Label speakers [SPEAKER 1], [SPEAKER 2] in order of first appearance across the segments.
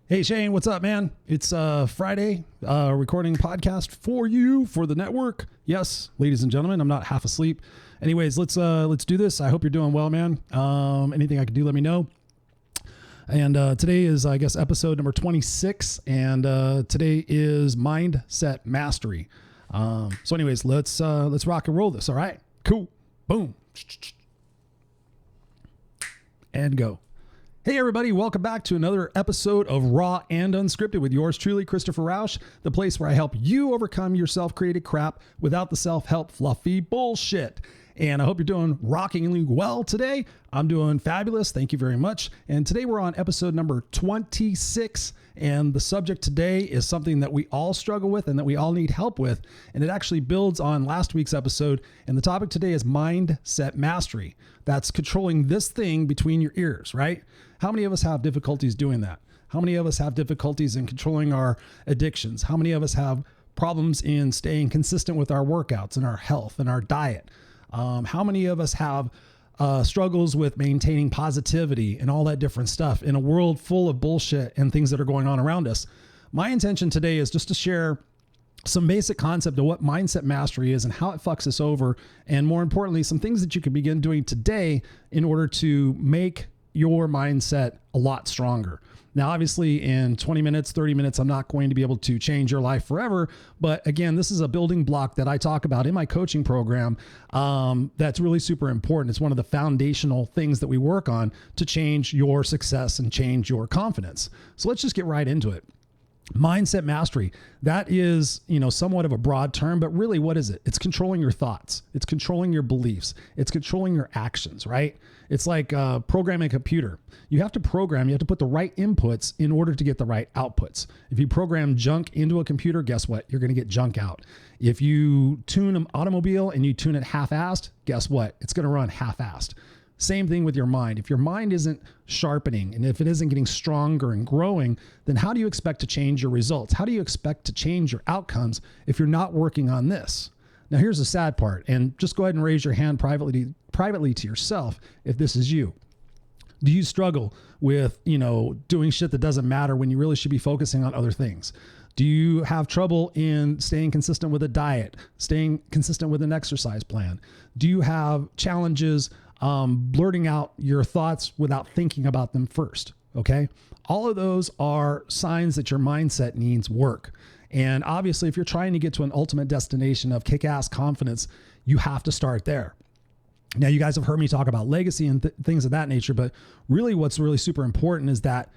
[SPEAKER 1] Hey Shane, what's up, man? It's Friday, recording podcast for you for the network. Yes, ladies and gentlemen, I'm not half asleep. Anyways, let's do this. I hope you're doing well, man. Anything I can do, let me know. And today is, I guess, episode number 26, and today is mindset mastery. So, anyways, let's rock and roll this. All right, cool, boom, and go. Hey everybody, welcome back to another episode of Raw and Unscripted with yours truly, Christopher Rausch, the place where I help you overcome your self-created crap without the self-help fluffy bullshit. And I hope you're doing rockingly well today. I'm doing fabulous. Thank you very much. And today we're on episode number 26. And the subject today is something that we all struggle with and that we all need help with. And it actually builds on last week's episode. And the topic today is mindset mastery. That's controlling this thing between your ears, right? How many of us have difficulties doing that? How many of us have difficulties in controlling our addictions? How many of us have problems in staying consistent with our workouts and our health and our diet? How many of us have struggles with maintaining positivity and all that different stuff in a world full of bullshit and things that are going on around us? My intention today is just to share some basic concept of what mindset mastery is and how it fucks us over. And more importantly, some things that you can begin doing today in order to make your mindset a lot stronger. Now, obviously in 20 minutes, 30 minutes, I'm not going to be able to change your life forever. But again, this is a building block that I talk about in my coaching program. That's really super important. It's one of the foundational things that we work on to change your success and change your confidence. So let's just get right into it. Mindset mastery, that is, somewhat of a broad term, but really what is it? It's controlling your thoughts. It's controlling your beliefs. It's controlling your actions, right? It's like programming a computer. You have to put the right inputs in order to get the right outputs. If you program junk into a computer, guess what? You're going to get junk out. If you tune an automobile and you tune it half-assed, guess what? It's going to run half-assed. Same thing with your mind. If your mind isn't sharpening and if it isn't getting stronger and growing, then how do you expect to change your results? How do you expect to change your outcomes if you're not working on this? Now, here's the sad part, and just go ahead and raise your hand privately to yourself if this is you. Do you struggle with, doing shit that doesn't matter when you really should be focusing on other things? Do you have trouble in staying consistent with a diet, staying consistent with an exercise plan? Do you have challenges blurting out your thoughts without thinking about them first? Okay. All of those are signs that your mindset needs work. And obviously, if you're trying to get to an ultimate destination of kick-ass confidence, you have to start there. Now, you guys have heard me talk about legacy and things of that nature, but really what's really super important is that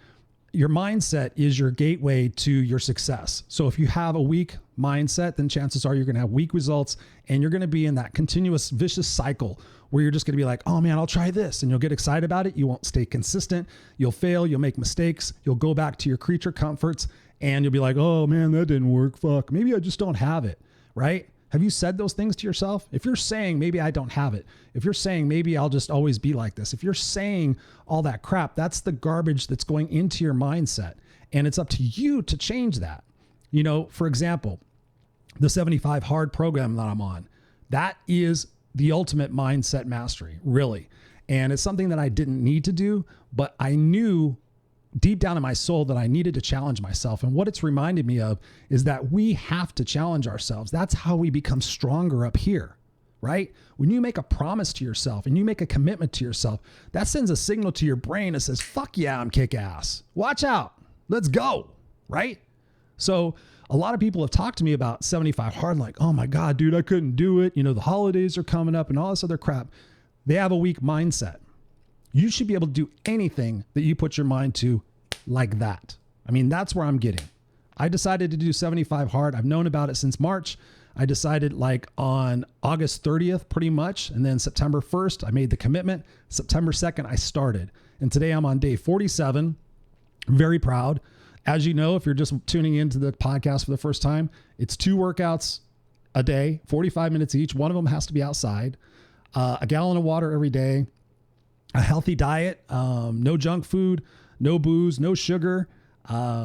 [SPEAKER 1] your mindset is your gateway to your success. So if you have a weak mindset, then chances are you're going to have weak results and you're going to be in that continuous vicious cycle where you're just going to be like, oh man, I'll try this. And you'll get excited about it. You won't stay consistent. You'll fail. You'll make mistakes. You'll go back to your creature comforts and you'll be like, oh man, that didn't work. Fuck. Maybe I just don't have it. Right? Have you said those things to yourself? If you're saying, maybe I don't have it. If you're saying, maybe I'll just always be like this. If you're saying all that crap, that's the garbage that's going into your mindset. And it's up to you to change that. For example, the 75 Hard program that I'm on, that is the ultimate mindset mastery, really. And it's something that I didn't need to do, but I knew deep down in my soul that I needed to challenge myself. And what it's reminded me of is that we have to challenge ourselves. That's how we become stronger up here, right? When you make a promise to yourself and you make a commitment to yourself, that sends a signal to your brain that says, fuck yeah, I'm kick ass. Watch out. Let's go. Right? So a lot of people have talked to me about 75 Hard, like, oh my God, dude, I couldn't do it. The holidays are coming up and all this other crap. They have a weak mindset. You should be able to do anything that you put your mind to like that. I mean, that's where I'm getting. I decided to do 75 Hard. I've known about it since March. I decided like on August 30th, pretty much. And then September 1st, I made the commitment. September 2nd, I started. And today I'm on day 47. Very proud. As you know, if you're just tuning into the podcast for the first time, it's 2 workouts a day, 45 minutes each. One of them has to be outside, a gallon of water every day, a healthy diet, no junk food, no booze, no sugar,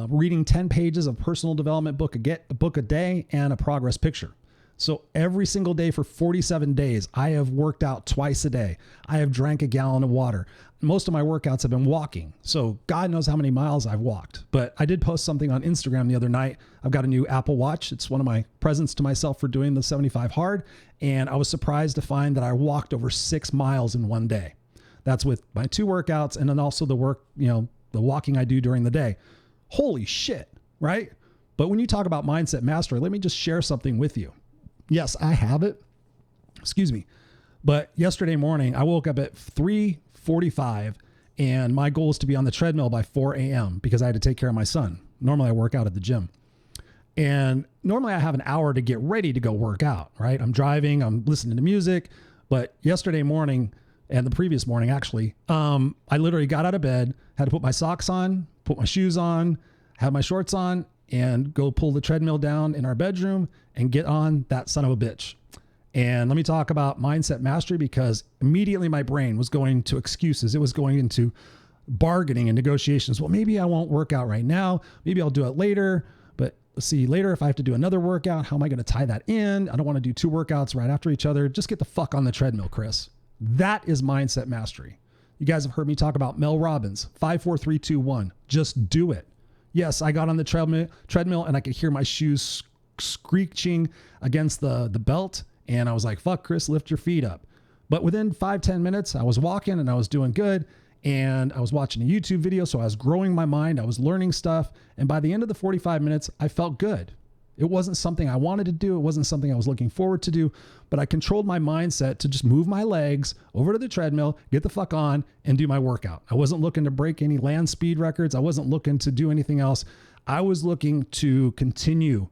[SPEAKER 1] reading 10 pages of personal development book a day, and a progress picture. So every single day for 47 days, I have worked out twice a day. I have drank a gallon of water. Most of my workouts have been walking. So God knows how many miles I've walked. But I did post something on Instagram the other night. I've got a new Apple Watch. It's one of my presents to myself for doing the 75 hard. And I was surprised to find that I walked over 6 miles in one day. That's with my 2 workouts and then also the walking I do during the day. Holy shit, right? But when you talk about mindset mastery, let me just share something with you. Yes, I have it. Excuse me. But yesterday morning, I woke up at 3:45 and my goal is to be on the treadmill by 4 a.m. because I had to take care of my son. Normally I work out at the gym. And normally I have an hour to get ready to go work out, right? I'm driving, I'm listening to music. But yesterday morning and the previous morning, actually, I literally got out of bed, had to put my socks on, put my shoes on, have my shorts on, and go pull the treadmill down in our bedroom and get on that son of a bitch. And let me talk about mindset mastery because immediately my brain was going to excuses. It was going into bargaining and negotiations. Well, maybe I won't work out right now. Maybe I'll do it later. But see, later, if I have to do another workout, how am I going to tie that in? I don't want to do 2 workouts right after each other. Just get the fuck on the treadmill, Chris. That is mindset mastery. You guys have heard me talk about Mel Robbins, 5, 4, 3, 2, 1. Just do it. Yes, I got on the treadmill and I could hear my shoes screeching against the belt. And I was like, fuck, Chris, lift your feet up. But within 5-10 minutes, I was walking and I was doing good. And I was watching a YouTube video. So I was growing my mind. I was learning stuff. And by the end of the 45 minutes, I felt good. It wasn't something I wanted to do. It wasn't something I was looking forward to do, but I controlled my mindset to just move my legs over to the treadmill, get the fuck on and do my workout. I wasn't looking to break any land speed records. I wasn't looking to do anything else. I was looking to continue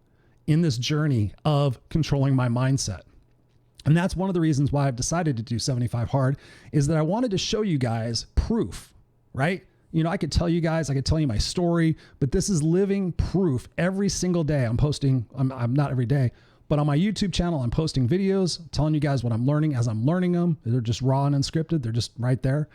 [SPEAKER 1] in this journey of controlling my mindset. And that's one of the reasons why I've decided to do 75 hard is that I wanted to show you guys proof, right? You know, I could tell you guys, I could tell you my story, but this is living proof. Every single day I'm posting, I'm not every day, but on my YouTube channel, I'm posting videos, telling you guys what I'm learning as I'm learning them. They're just raw and unscripted. They're just right there.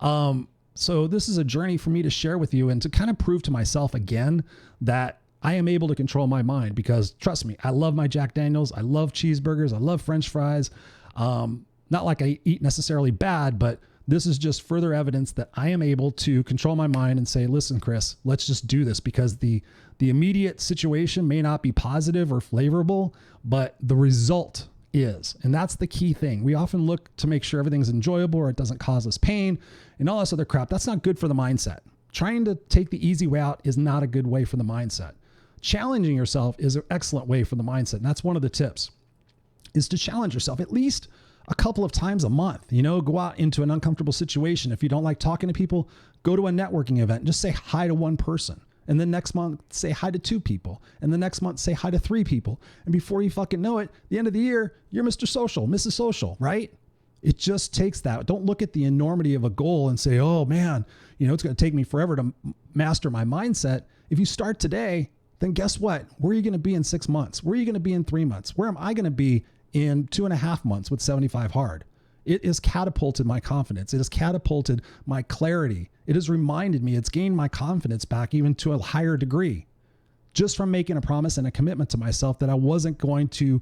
[SPEAKER 1] So this is a journey for me to share with you and to kind of prove to myself again that I am able to control my mind because trust me, I love my Jack Daniels. I love cheeseburgers. I love French fries. Not like I eat necessarily bad, but this is just further evidence that I am able to control my mind and say, listen, Chris, let's just do this because the immediate situation may not be positive or favorable, but the result is. And that's the key thing. We often look to make sure everything's enjoyable or it doesn't cause us pain and all this other crap. That's not good for the mindset. Trying to take the easy way out is not a good way for the mindset. Challenging yourself is an excellent way for the mindset. And that's one of the tips is to challenge yourself at least a couple of times a month, go out into an uncomfortable situation. If you don't like talking to people, go to a networking event and just say hi to one person. And then next month, say hi to 2 people. And the next month, say hi to 3 people. And before you fucking know it, the end of the year, you're Mr. Social, Mrs. Social, right? It just takes that. Don't look at the enormity of a goal and say, oh man, it's going to take me forever to master my mindset. If you start today, then guess what? Where are you going to be in 6 months? Where are you going to be in 3 months? Where am I going to be in 2.5 months with 75 hard? It has catapulted my confidence. It has catapulted my clarity. It has reminded me, it's gained my confidence back even to a higher degree just from making a promise and a commitment to myself that I wasn't going to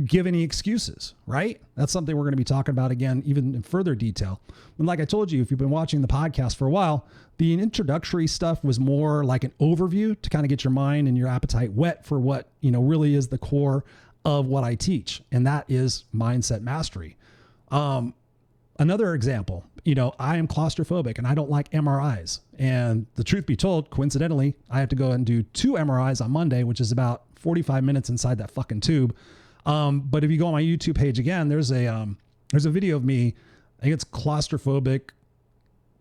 [SPEAKER 1] give any excuses, right? That's something we're going to be talking about again, even in further detail. And like I told you, if you've been watching the podcast for a while, the introductory stuff was more like an overview to kind of get your mind and your appetite wet for what, really is the core of what I teach. And that is mindset mastery. Another example, I am claustrophobic and I don't like MRIs. And the truth be told, coincidentally, I have to go and do 2 MRIs on Monday, which is about 45 minutes inside that fucking tube. But if you go on my YouTube page again, there's a video of me. I think it's claustrophobic.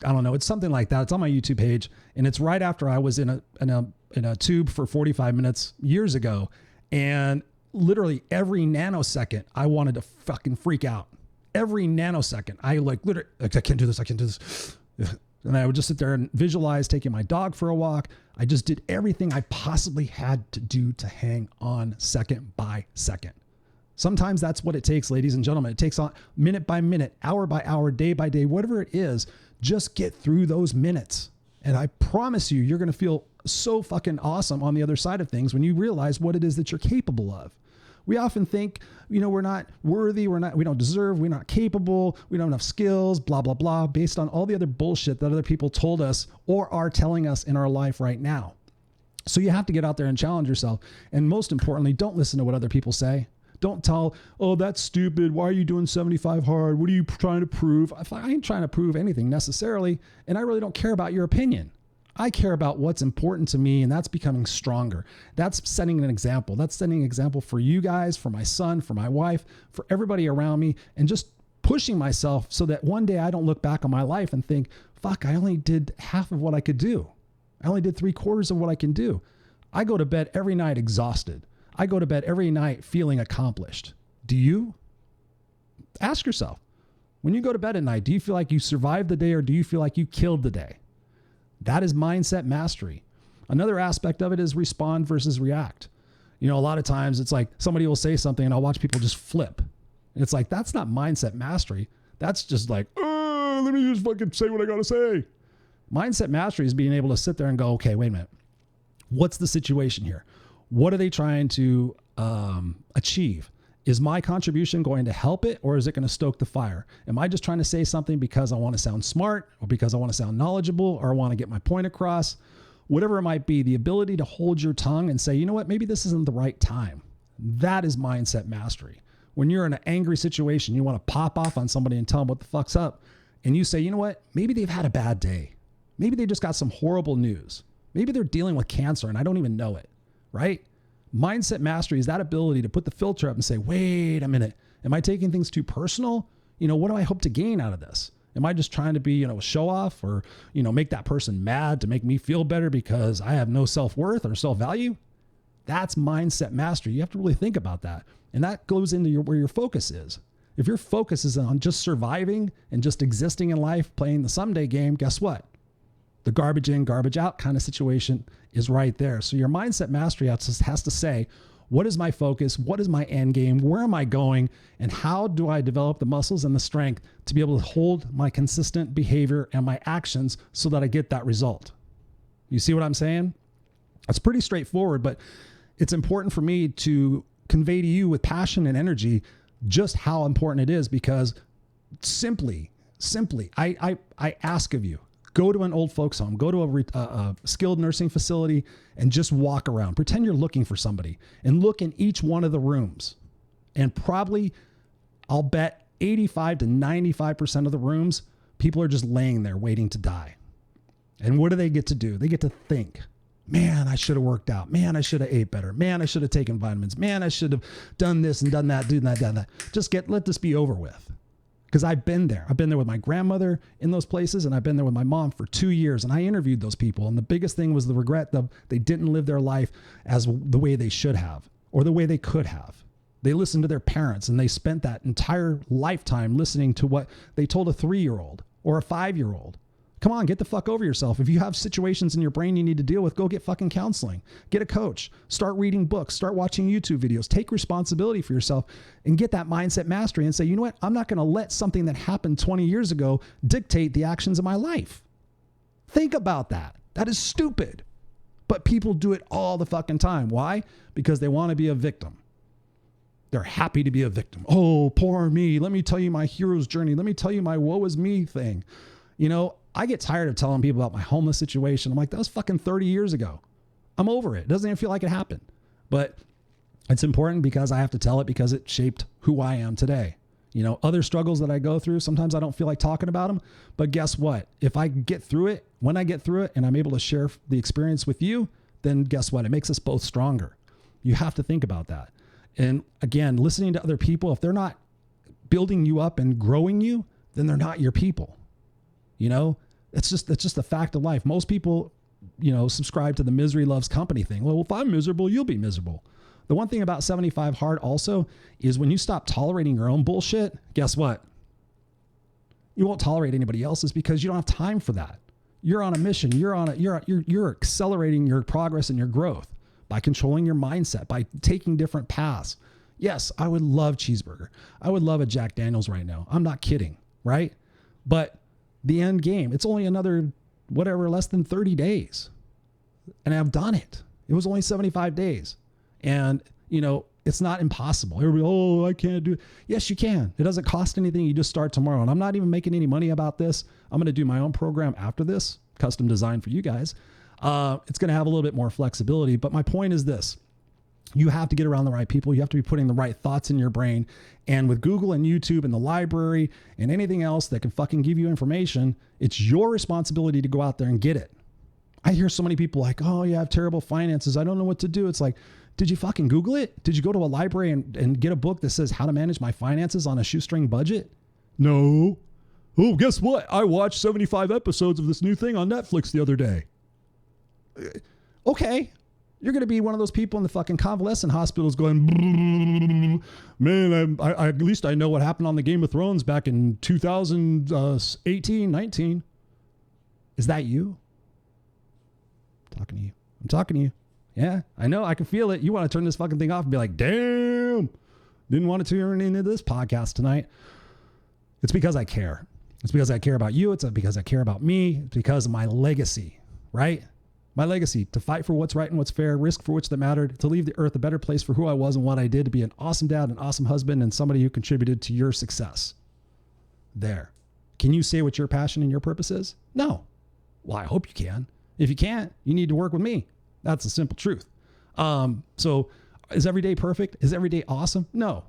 [SPEAKER 1] I don't know. It's something like that. It's on my YouTube page. And it's right after I was in a tube for 45 minutes years ago. And literally every nanosecond, I wanted to fucking freak out. Every nanosecond, I literally, I can't do this. I can't do this. And I would just sit there and visualize taking my dog for a walk. I just did everything I possibly had to do to hang on second by second. Sometimes that's what it takes, ladies and gentlemen. It takes on minute by minute, hour by hour, day by day, whatever it is, just get through those minutes. And I promise you, you're going to feel so fucking awesome on the other side of things when you realize what it is that you're capable of. We often think, we're not worthy, we don't deserve, we're not capable, we don't have enough skills, blah, blah, blah, based on all the other bullshit that other people told us or are telling us in our life right now. So you have to get out there and challenge yourself. And most importantly, don't listen to what other people say. Don't tell, oh, that's stupid. Why are you doing 75 hard? What are you trying to prove? I ain't trying to prove anything necessarily. And I really don't care about your opinion. I care about what's important to me, and that's becoming stronger. That's setting an example. That's setting an example for you guys, for my son, for my wife, for everybody around me, and just pushing myself so that one day I don't look back on my life and think, fuck, I only did half of what I could do. I only did 3/4 of what I can do. I go to bed every night exhausted. I go to bed every night feeling accomplished. Do you? Ask yourself, when you go to bed at night, do you feel like you survived the day or do you feel like you killed the day? That is mindset mastery. Another aspect of it is respond versus react. A lot of times it's like somebody will say something and I'll watch people just flip. And it's like, that's not mindset mastery. That's just like, let me just fucking say what I got to say. Mindset mastery is being able to sit there and go, okay, wait a minute. What's the situation here? What are they trying to achieve? Is my contribution going to help it, or is it going to stoke the fire? Am I just trying to say something because I want to sound smart, or because I want to sound knowledgeable, or I want to get my point across? Whatever it might be, the ability to hold your tongue and say, you know what, maybe this isn't the right time. That is mindset mastery. When you're in an angry situation, you want to pop off on somebody and tell them what the fuck's up. And you say, you know what, maybe they've had a bad day. Maybe they just got some horrible news. Maybe they're dealing with cancer and I don't even know it. Right? Mindset mastery is that ability to put the filter up and say, wait a minute, am I taking things too personal? What do I hope to gain out of this? Am I just trying to be, a show off or, make that person mad to make me feel better because I have no self-worth or self-value? That's mindset mastery. You have to really think about that. And that goes into where your focus is. If your focus is on just surviving and just existing in life, playing the someday game, guess what? The garbage in, garbage out kind of situation is right there. So your mindset mastery has to say, what is my focus? What is my end game? Where am I going? And how do I develop the muscles and the strength to be able to hold my consistent behavior and my actions so that I get that result? You see what I'm saying? It's pretty straightforward, but it's important for me to convey to you with passion and energy just how important it is, because simply, I ask of you, go to an old folks home, go to a skilled nursing facility and just walk around. Pretend you're looking for somebody and look in each one of the rooms. And probably, I'll bet 85 to 95% of the rooms, people are just laying there waiting to die. And what do they get to do? They get to think, man, I should have worked out. Man, I should have ate better. Man, I should have taken vitamins. Man, I should have done this and done that, done that. Just let this be over with. Because I've been there. I've been there with my grandmother in those places, and I've been there with my mom for 2 years, and I interviewed those people. And the biggest thing was the regret that they didn't live their life as the way they should have or the way they could have. They listened to their parents, and they spent that entire lifetime listening to what they told a 3-year-old or a 5-year-old. Come on, get the fuck over yourself. If you have situations in your brain you need to deal with, go get fucking counseling. Get a coach. Start reading books. Start watching YouTube videos. Take responsibility for yourself and get that mindset mastery and say, you know what? I'm not going to let something that happened 20 years ago dictate the actions of my life. Think about that. That is stupid. But people do it all the fucking time. Why? Because they want to be a victim. They're happy to be a victim. Oh, poor me. Let me tell you my hero's journey. Let me tell you my woe is me thing. I get tired of telling people about my homeless situation. I'm like, that was fucking 30 years ago. I'm over it. It doesn't even feel like it happened. But it's important because I have to tell it because it shaped who I am today. Other struggles that I go through, sometimes I don't feel like talking about them. But guess what? If I get through it, when I get through it and I'm able to share the experience with you, then guess what? It makes us both stronger. You have to think about that. And again, listening to other people, if they're not building you up and growing you, then they're not your people. It's just a fact of life. Most people, subscribe to the misery loves company thing. Well, if I'm miserable, you'll be miserable. The one thing about 75 hard also is when you stop tolerating your own bullshit, guess what? You won't tolerate anybody else's because you don't have time for that. You're on a mission. You're accelerating your progress and your growth by controlling your mindset, by taking different paths. Yes, I would love cheeseburger. I would love a Jack Daniels right now. I'm not kidding, right? But the end game, it's only another, less than 30 days. And I've done it. It was only 75 days. And, It's not impossible. Everybody, oh, I can't do it. Yes, you can. It doesn't cost anything. You just start tomorrow. And I'm not even making any money about this. I'm going to do my own program after this, custom designed for you guys. It's going to have a little bit more flexibility. But my point is this. You have to get around the right people. You have to be putting the right thoughts in your brain. And with Google and YouTube and the library and anything else that can fucking give you information, it's your responsibility to go out there and get it. I hear so many people like, oh, yeah, I have terrible finances. I don't know what to do. It's like, did you fucking Google it? Did you go to a library and get a book that says how to manage my finances on a shoestring budget? No. Oh, guess what? I watched 75 episodes of this new thing on Netflix the other day. Okay. You're going to be one of those people in the fucking convalescent hospitals going, man, I at least I know what happened on the Game of Thrones back in 2018, 19. Is that you? I'm talking to you. I'm talking to you. Yeah, I know. I can feel it. You want to turn this fucking thing off and be like, damn, didn't want to tune into this podcast tonight. It's because I care. It's because I care about you. It's because I care about me. It's because of my legacy, right? My legacy, to fight for what's right and what's fair, risk for which that mattered, to leave the earth a better place for who I was and what I did, to be an awesome dad, an awesome husband, and somebody who contributed to your success. There. Can you say what your passion and your purpose is? No. Well, I hope you can. If you can't, you need to work with me. That's the simple truth. So is every day perfect? Is every day awesome? No.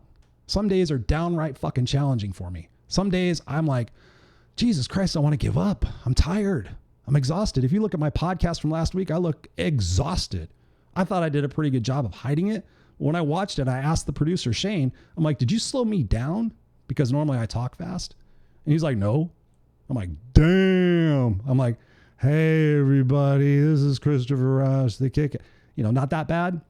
[SPEAKER 1] Some days are downright fucking challenging for me. Some days I'm like, Jesus Christ, I want to give up. I'm tired. I'm exhausted. If you look at my podcast from last week, I look exhausted. I thought I did a pretty good job of hiding it. When I watched it, I asked the producer, Shane, I'm like, did you slow me down? Because normally I talk fast. And he's like, no. I'm like, damn. I'm like, hey, everybody, this is Christopher Rausch, the Kick. Not that bad.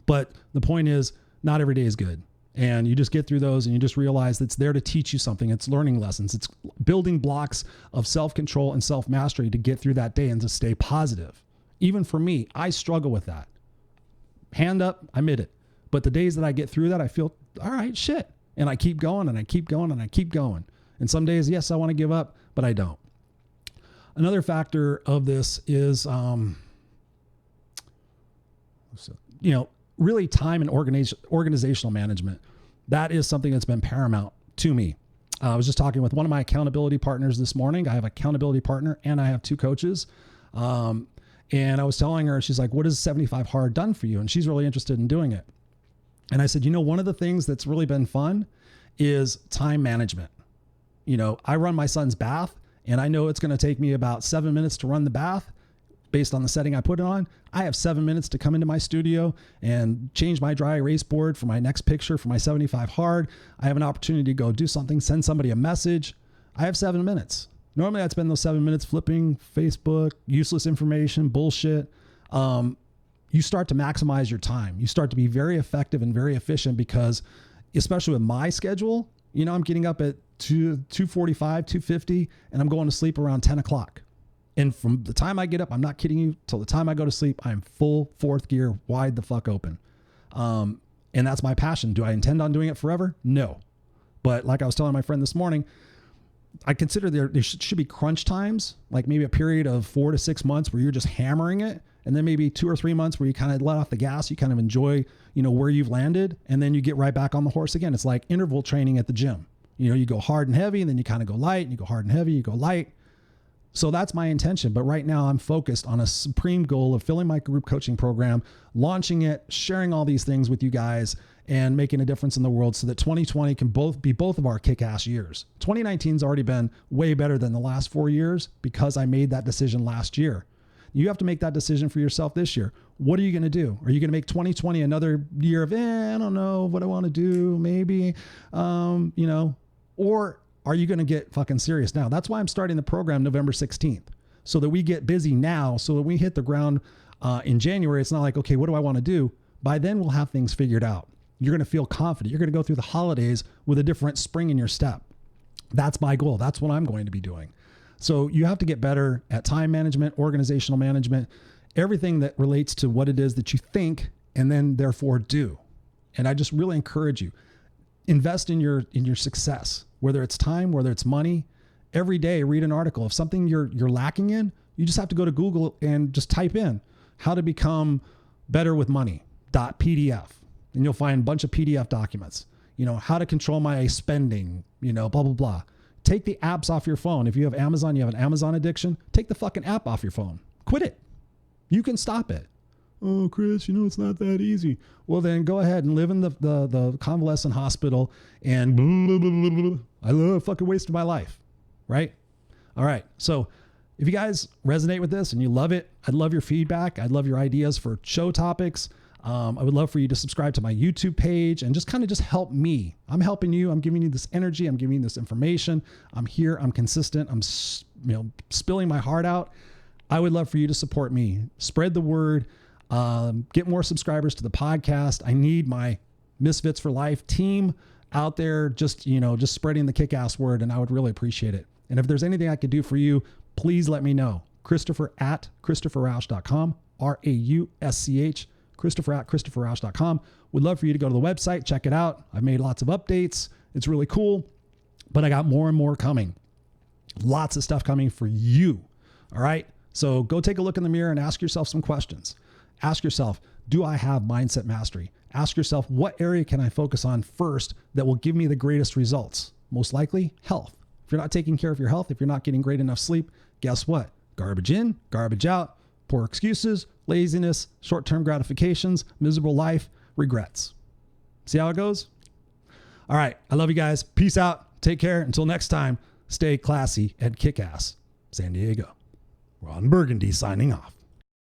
[SPEAKER 1] But the point is, not every day is good. And you just get through those and you just realize that it's there to teach you something. It's learning lessons. It's building blocks of self-control and self-mastery to get through that day and to stay positive. Even for me, I struggle with that. Hand up, I admit it. But the days that I get through that, I feel, all right, shit. And I keep going and I keep going and I keep going. And some days, yes, I want to give up, but I don't. Another factor of this is, really time and organizational management. That is something that's been paramount to me. I was just talking with one of my accountability partners this morning. I have an accountability partner and I have two coaches. And I was telling her, she's like, what has 75 Hard done for you? And she's really interested in doing it. And I said, one of the things that's really been fun is time management. I run my son's bath and I know it's going to take me about 7 minutes to run the bath. Based on the setting I put it on, I have 7 minutes to come into my studio and change my dry erase board for my next picture for my 75 Hard. I have an opportunity to go do something, send somebody a message. I have 7 minutes. Normally I'd spend those 7 minutes flipping Facebook, useless information, bullshit. You start to maximize your time. You start to be very effective and very efficient because, especially with my schedule, I'm getting up at 2:45, 2:50, and I'm going to sleep around 10 o'clock. And from the time I get up, I'm not kidding you, till the time I go to sleep, I'm full fourth gear, wide the fuck open. And that's my passion. Do I intend on doing it forever? No. But like I was telling my friend this morning, I consider there should be crunch times, like maybe a period of 4 to 6 months where you're just hammering it. And then maybe 2 or 3 months where you kind of let off the gas, you kind of enjoy, where you've landed. And then you get right back on the horse again. It's like interval training at the gym. You go hard and heavy and then you kind of go light and you go hard and heavy, you go light. So that's my intention. But right now I'm focused on a supreme goal of filling my group coaching program, launching it, sharing all these things with you guys and making a difference in the world so that 2020 can be both of our kick-ass years. 2019's already been way better than the last 4 years because I made that decision last year. You have to make that decision for yourself this year. What are you going to do? Are you going to make 2020 another year of, I don't know what I want to do, maybe, or are you going to get fucking serious now? That's why I'm starting the program November 16th, so that we get busy now, so that we hit the ground in January. It's not like, okay, what do I want to do? By then we'll have things figured out. You're going to feel confident. You're going to go through the holidays with a different spring in your step. That's my goal. That's what I'm going to be doing. So you have to get better at time management, organizational management, everything that relates to what it is that you think and then therefore do. And I just really encourage you, invest in your success, whether it's time, whether it's money. Every day, read an article. If something you're lacking in, you just have to go to Google and just type in how to become better with money.pdf. and you'll find a bunch of PDF documents, how to control my spending, blah, blah, blah. Take the apps off your phone. If you have Amazon, you have an Amazon addiction, take the fucking app off your phone. Quit it. You can stop it. Oh, Chris, it's not that easy. Well, then go ahead and live in the convalescent hospital and blah, blah, blah, blah, blah. I love fucking wasted my life. Right? All right. So if you guys resonate with this and you love it, I'd love your feedback. I'd love your ideas for show topics. I would love for you to subscribe to my YouTube page and just help me. I'm helping you. I'm giving you this energy. I'm giving you this information. I'm here. I'm consistent. I'm, spilling my heart out. I would love for you to support me. Spread the word. Get more subscribers to the podcast. I need my Misfits for Life team out there just spreading the kick-ass word, and I would really appreciate it. And if there's anything I could do for you, please let me know. Christopher at ChristopherRausch.com, RAUSCH, Christopher at ChristopherRausch.com. Would love for you to go to the website, check it out. I've made lots of updates. It's really cool, but I got more and more coming. Lots of stuff coming for you. All right. So go take a look in the mirror and ask yourself some questions. Ask yourself, do I have mindset mastery? Ask yourself, what area can I focus on first that will give me the greatest results? Most likely health. If you're not taking care of your health, if you're not getting great enough sleep, guess what? Garbage in, garbage out, poor excuses, laziness, short-term gratifications, miserable life, regrets. See how it goes? All right. I love you guys. Peace out. Take care. Until next time, stay classy and kick ass. San Diego. Ron Burgundy signing off.